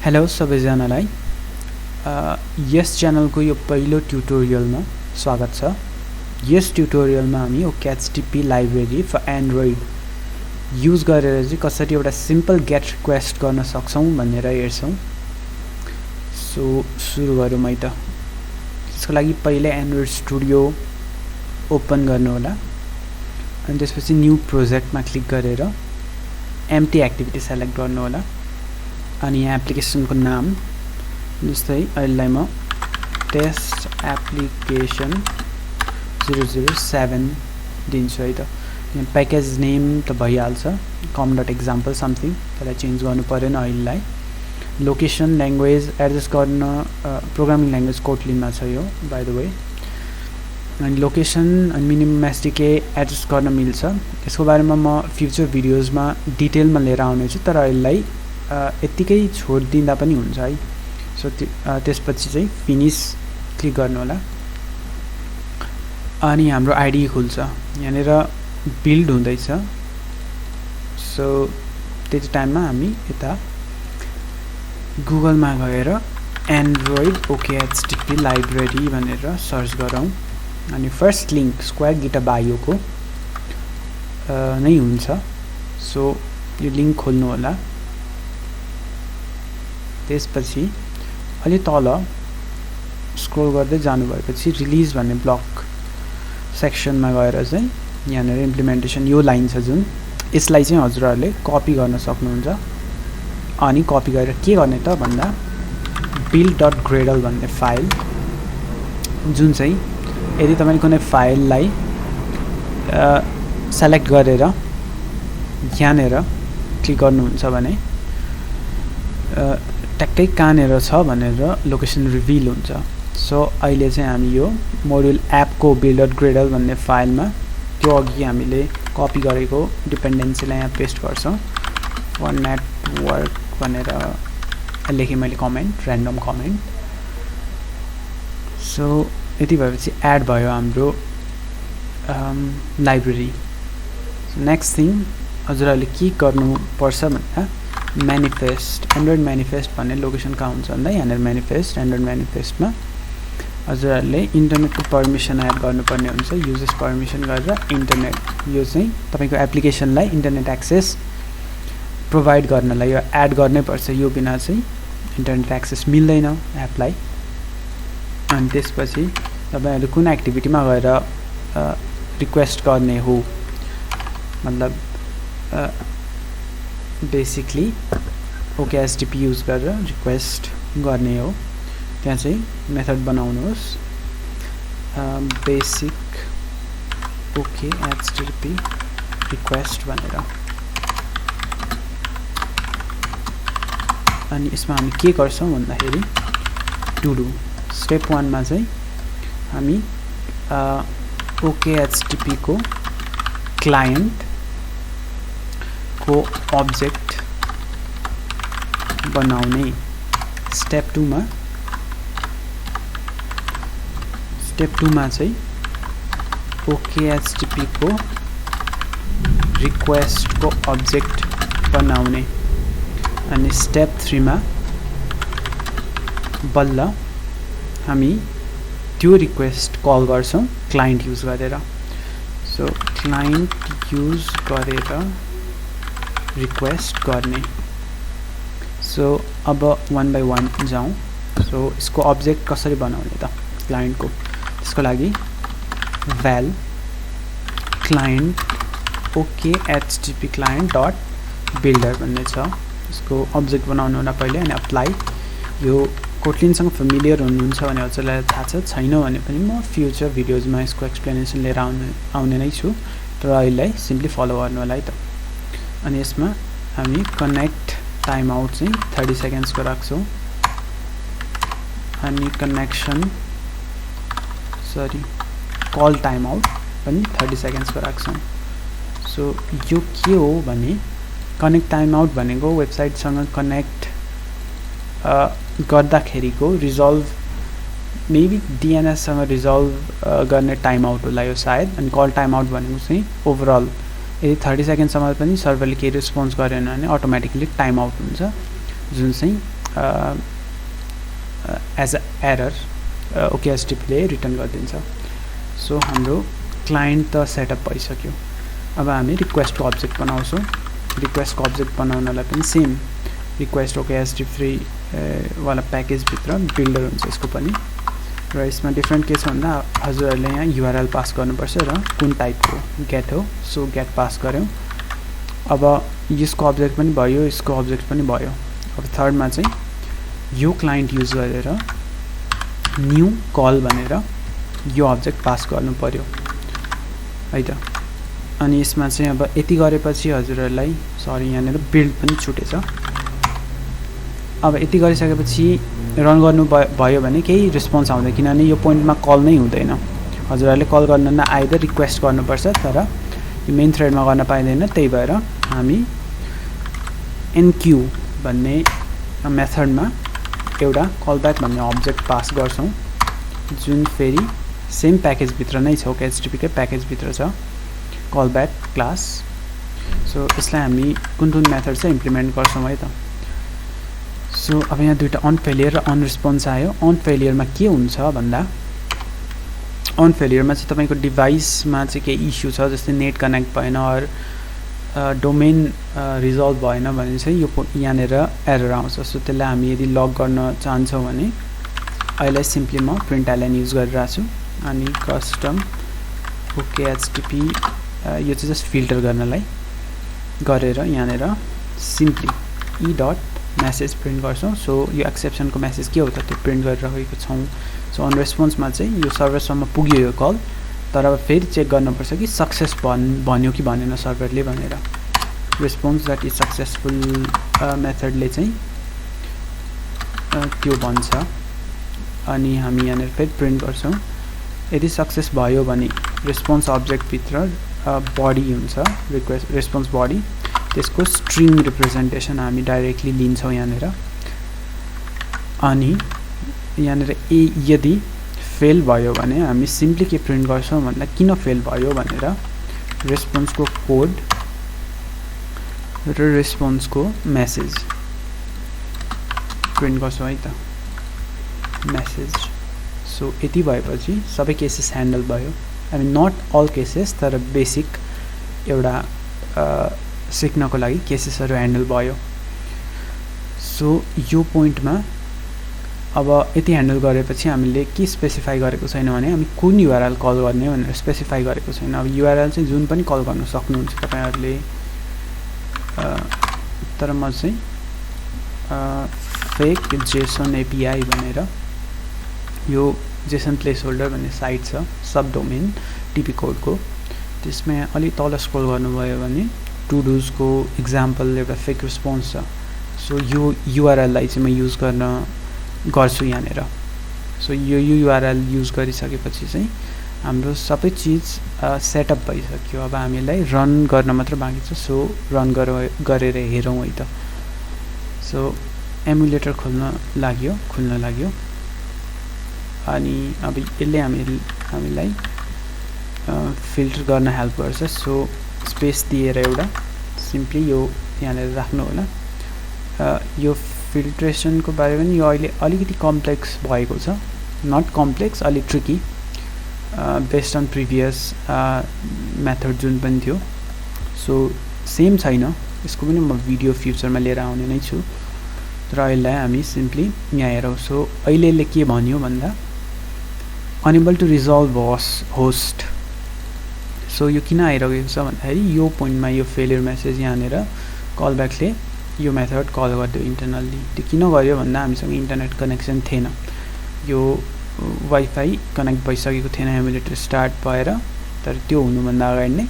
Hello सबैजनालाई यस च्यानलको यो पहिलो ट्युटोरियलमा स्वागत छ। यस ट्युटोरियलमा हामी OKHTP library for Android use गरेर चाहिँ कसरी एउटा सिम्पल गेट रिक्वेस्ट गर्न सक्छौं भनेर हेर्छौं। सो सुरु गरौँ है त। त्यसको लागि पहिले एन्ड्रोइड स्टुडियो ओपन गर्नु होला अनि त्यसपछि न्यू प्रोजेक्टमा क्लिक गरेर एम्प्टी एक्टिभिटी सेलेक्ट गर्नु होला अनि यहाँ एप्लिकेसनको नाम जस्तै अहिले म टेस्ट एप्लिकेसन 007 दिन्छु है त। यहाँ प्याकेज नेम त भइहाल्छ com.example समथिङ, त्यसलाई चेन्ज गर्नु परेन अहिलेलाई। लोकेसन ल्याङ्ग्वेज एडजस्ट गर्न प्रोग्रामिङ ल्याङ्ग्वेज कोटलिनमा छ यो बाइ द वे। अनि लोकेसन अनि मिनिमम एसडीके एडजस्ट गर्न मिल्छ। यसको बारेमा म फ्युचर भिडियोजमा डिटेलमा लिएर आउने छु, तर अहिलेलाई यतिकै छोडिदिँदा पनि हुन्छ है। सो त्यसपछि चाहिँ फिनिश क्लिक गर्नु होला अनि हाम्रो आइडी खुल्छ। यहाँनिर बिल्ड हुँदैछ। सो त्यति टाइममा हामी यता गुगलमा गएर एन्ड्रोइड OKHTP लाइब्रेरी भनेर सर्च गरौँ अनि फर्स्ट लिङ्क स्क्वायर गिटहब आयोको नै हुन्छ। सो यो लिङ्क खोल्नु होला। त्यसपछि अलि तल स्क्रोल गर्दै जानु भएपछि रिलिज भन्ने ब्लक सेक्सनमा गएर चाहिँ यहाँनिर इम्प्लिमेन्टेसन यो लाइन छ जुन, यसलाई चाहिँ हजुरहरूले कपी गर्न सक्नुहुन्छ। अनि कपी गरेर के गर्ने त भन्दा build.gradle भन्ने फाइल जुन चाहिँ यदि तपाईले कुनै फाइललाई सेलेक्ट गरेर यहाँनिर क्लिक गर्नुहुन्छ भने ट्याक्कै कहाँनिर छ भनेर लोकेसन रिभिल हुन्छ। सो अहिले चाहिँ हामी यो मोड्युल एपको build.gradle भन्ने फाइलमा त्यो अघि हामीले कपी गरेको डिपेन्डेन्सीलाई यहाँ पेस्ट गर्छौँ। फर नेटवर्क भनेर लेखेँ मैले कमेन्ट, र्यान्डम कमेन्ट। सो यति भएपछि एड भयो हाम्रो लाइब्रेरी। नेक्स्ट थिङ हजुरहरूले के गर्नुपर्छ भन्दा म्यानिफेस्ट एन्ड्रोइड म्यानिफेस्ट भन्ने लोकेसन कहाँ हुन्छ भन्दा यहाँनिर म्यानिफेस्ट एन्ड्रोइड म्यानिफेस्टमा हजुरहरूले इन्टरनेटको पर्मिसन एड गर्नुपर्ने हुन्छ। युजेस पर्मिसन गरेर इन्टरनेट यो चाहिँ तपाईँको एप्लिकेसनलाई इन्टरनेट एक्सेस प्रोभाइड गर्नलाई यो एड गर्नै पर्छ। यो बिना चाहिँ इन्टरनेट एक्सेस मिल्दैन एपलाई। अनि त्यसपछि तपाईँहरू कुन एक्टिभिटीमा गएर रिक्वेस्ट गर्ने हो मतलब बेसिकली OKHTP युज गरेर रिक्वेस्ट गर्ने हो। त्यहाँ चाहिँ मेथड बनाउनुहोस् बेसिक OKHTP रिक्वेस्ट भनेर। अनि यसमा हामी के गर्छौँ भन्दाखेरि टु डु स्टेप 1 मा चाहिँ हामी OKHTP को क्लाइन्ट को अब्जेक्ट बनाउने। स्टेप 2 मा चाहिँ OKHTP को रिक्वेस्ट को अब्जेक्ट बनाउने। अनि स्टेप 3 मा बल्ल हामी त्यो रिक्वेस्ट कल गर्छौं क्लाइन्ट युज गरेर। सो क्लाइन्ट युज गरेर रिक्वेस्ट गर्ने। सो अब 1 बाइ 1 जाउँ। सो यसको अब्जेक्ट कसरी बनाउने त क्लाइन्टको, त्यसको लागि val client OKHTP client dot builder भन्ने छ। यसको अब्जेक्ट बनाउनु होला पहिले अनि अप्लाई। यो कोटलिनसँग फेमिलियर हुनुहुन्छ भने हजुरलाई थाहा छ, छैन भने पनि म फ्युचर भिडियोजमा यसको एक्सप्लेनेसन लिएर आउने नै छु, तर अहिलेलाई सिम्पली फलो गर्नु होला है त। अनि यसमा हामी कनेक्ट टाइम आउट चाहिँ 30 सेकेन्ड्सको राख्छौँ अनि कल टाइम आउट पनि 30 सेकेन्ड्सको राख्छौँ। सो यो के हो भने कनेक्ट टाइम आउट भनेको वेबसाइटसँग कनेक्ट गर्दाखेरिको रिजल्भ मेबी DNSसँग रिजल्भ गर्ने टाइम आउट होला यो सायद। अनि कल टाइम आउट भनेको चाहिँ ओभरअल यदि 30 सेकेन्डसम्म पनि सर्भरले केही रेस्पोन्स गरेन भने अटोमेटिकली टाइम आउट हुन्छ, जुन चाहिँ एज अ एरर ओकेएचटीपीले रिटर्न गरिदिन्छ। सो हाम्रो क्लाइन्ट त सेटअप भइसक्यो। अब हामी रिक्वेस्टको अब्जेक्ट बनाउँछौँ। रिक्वेस्टको अब्जेक्ट बनाउनलाई पनि सेम रिक्वेस्ट ओकेएचटीपी वाला प्याकेजभित्र बिल्डर हुन्छ यसको पनि। र यसमा डिफ्रेन्ट के छ भन्दा हजुरहरूले यहाँ युआरएल पास गर्नुपर्छ र कुन टाइपको गेट हो। सो गेट पास गऱ्यौँ। अब यसको अब्जेक्ट पनि भयो, यसको अब्जेक्ट पनि भयो। अब थर्डमा चाहिँ यो क्लाइन्ट युज गरेर न्यू कल भनेर यो अब्जेक्ट पास गर्नु पर्यो है त। अनि यसमा चाहिँ अब यति गरेपछि हजुरहरूलाई सरी यहाँनिर बिल्ड पनि छुटेछ। अब यति गरिसकेपछि रन गर्नु भयो भने केही रेस्पोन्स आउँदैन, किनभने यो पोइन्टमा कल नै हुँदैन। हजुरहरूले कल गर्न आइदर रिक्वेस्ट गर्नुपर्छ, तर यो मेन थ्रेडमा गर्न पाइँदैन। त्यही भएर हामी एनक्यू भन्ने मेथडमा एउटा कलब्याक भन्ने अब्जेक्ट पास गर्छौँ, जुन फेरि सेम प्याकेजभित्र नै छ, ओकेएचटीपीकै प्याकेजभित्र छ, कलब्याक क्लास। सो यसलाई हामी कुन मेथड चाहिँ इम्प्लिमेन्ट गर्छौँ है त। सो अब यहाँ दुईवटा अन फेलियर र अन रेस्पोन्स आयो। अन फेलियरमा के हुन्छ भन्दा अन फेलियरमा चाहिँ तपाईँको डिभाइसमा चाहिँ केही इस्यु छ, जस्तै नेट कनेक्ट भएन अर डोमेन रिजल्भ भएन भने चाहिँ यो यहाँनिर एरर आउँछ। सो त्यसलाई हामी यदि लग गर्न चाहन्छौँ भने अहिले सिम्पली म प्रिन्ट एलएन युज गरिरहेको छु। अनि कस्टम ओकेएचटीपी यो चाहिँ जस्ट फिल्टर गर्नलाई गरेर यहाँनिर सिम्पली ई डट मेसेज प्रिन्ट गर्छौँ। सो यो एक्सेप्सनको मेसेज के हो त त्यो प्रिन्ट गरिरहेको छौँ। सो अन रेस्पोन्समा चाहिँ यो सर्भरसम्म पुग्यो यो कल, तर अब फेरि चेक गर्नुपर्छ कि सक्सेस भन्यो कि भनेन सर्भरले भनेर। रेस्पोन्स द्याट इज सक्सेसफुल मेथडले चाहिँ त्यो भन्छ। अनि हामी यहाँनिर फेरि प्रिन्ट गर्छौँ। यदि सक्सेस भयो भने रेस्पोन्स अब्जेक्टभित्र बडी हुन्छ, रेस्पोन्स बडी, त्यसको स्ट्रिङ रिप्रेजेन्टेसन हामी डाइरेक्टली लिन्छौँ यहाँनिर। अनि यहाँनिर यदि फेल भयो भने हामी सिम्पली के प्रिन्ट गर्छौँ भन्दा किन फेल भयो भनेर रेस्पोन्सको कोड र रेस्पोन्सको मेसेज प्रिन्ट गर्छौँ है त, मेसेज। सो यति भएपछि सबै केसेस ह्यान्डल भयो। I mean not all cases, तर बेसिक एउटा सिक्नको लागि केसेसहरू ह्यान्डल भयो। सो यो पोइन्टमा अब यति ह्यान्डल गरेपछि हामीले के स्पेसिफाई गरेको छैन भने हामी कुन युआरएल कल गर्ने भनेर स्पेसिफाई गरेको छैन। अब युआरएल चाहिँ जुन पनि कल गर्न सक्नुहुन्छ तपाईँहरूले, तर म चाहिँ फेक जेसन एपिआई भनेर यो जेसन प्लेस होल्डर भन्ने साइट छ सब डोमेन टिपी कोडको, त्यसमा अलि तल स्क्रोल गर्नुभयो भने टु डुजको इक्जाम्पल एउटा फेक रेस्पोन्स छ। सो यो युआरएललाई चाहिँ म युज गर्छु यहाँनिर। सो यो युआरएल युज गरिसकेपछि चाहिँ हाम्रो सबै चिज सेटअप भइसक्यो। अब हामीलाई रन गर्न मात्र बाँकी छ। सो रन गरेर हेरौँ है त। सो एमुलेटर खुल्न लाग्यो अनि अब यसले हामीलाई फिल्टर गर्न हेल्प गर्छ। सो स्पेस दिएर एउटा सिम्पली यो यहाँनिर राख्नु होला। यो फिल्ट्रेसनको बारेमा पनि यो अहिले अलिकति कम्प्लेक्स भएको छ, नट कम्प्लेक्स, अलिक tricky based on previous method जुन पनि थियो। सो सेम छैन, यसको पनि म भिडियो फ्युचरमा लिएर आउने नै छु, तर अहिले हामी सिम्पली यहाँ हेरौँ। सो अहिले यसले के भन्यो भन्दा unable to resolve host. So यो किन आइरहेको छ भन्दाखेरि यो पोइन्टमा यो फेलियर मेसेज यहाँनिर कलब्याकले यो मेथड कल गरिदियो इन्टरनल्ली। त्यो किन गर्यो भन्दा हामीसँग इन्टरनेट कनेक्सन थिएन, यो वाइफाई कनेक्ट भइसकेको थिएन एमुलेटर स्टार्ट भएर, तर त्यो हुनुभन्दा अगाडि नै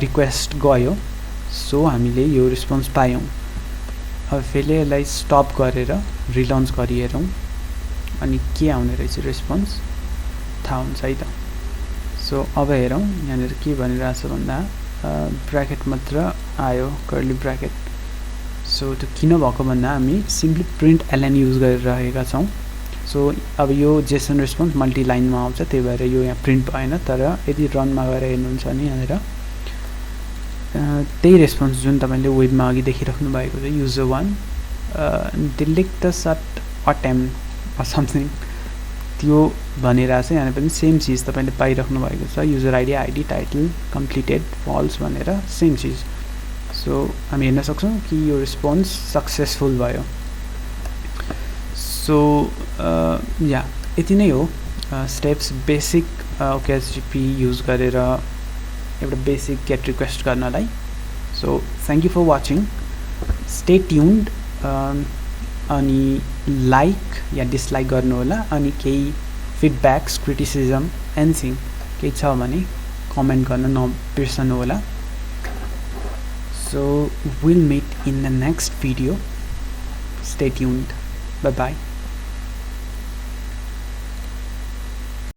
रिक्वेस्ट गयो। सो हामीले यो रेस्पोन्स पायौँ। अब फेरि यसलाई स्टप गरेर रिलन्च गरिहेरौँ अनि के आउने रहेछ रेस्पोन्स थाहा हुन्छ है त। सो अब हेरौँ यहाँनिर के भनिरहेछ भन्दा ब्र्याकेट मात्र आयो, कर्ली ब्र्याकेट। सो त्यो किन भएको भन्दा हामी सिम्पली प्रिन्ट एलएन युज गरिरहेका छौँ। सो अब यो जेसन रेस्पोन्स मल्टी लाइनमा आउँछ, त्यही भएर यो यहाँ प्रिन्ट भएन। तर यदि रनमा गएर हेर्नुहुन्छ भने यहाँनिर त्यही रेस्पोन्स जुन तपाईँले वेबमा अघि देखिराख्नु भएको छ, user 1 delete the short attempt or something त्यो भनेर चाहिँ यहाँ पनि सेम चिज तपाईले पाइराख्नु भएको छ user ID title completed false भनेर सेम चिज सो हामी हेर्न सक्छौं कि यो रेस्पोन्स सक्सेसफुल भयो सो या यति नै हो स्टेप्स बेसिक OKCTP युज गरेर एउटा बेसिक गेट रिक्वेस्ट गर्नलाई so thank you for watching stay tuned अनि लाइक या डिसलाइक गर्नु होला अनि केही फिडब्याक्स क्रिटिसिजम एनीथिङ केही छ भने कमेन्ट गर्न नबिर्सनु होला so will meet in the next video stay tuned bye by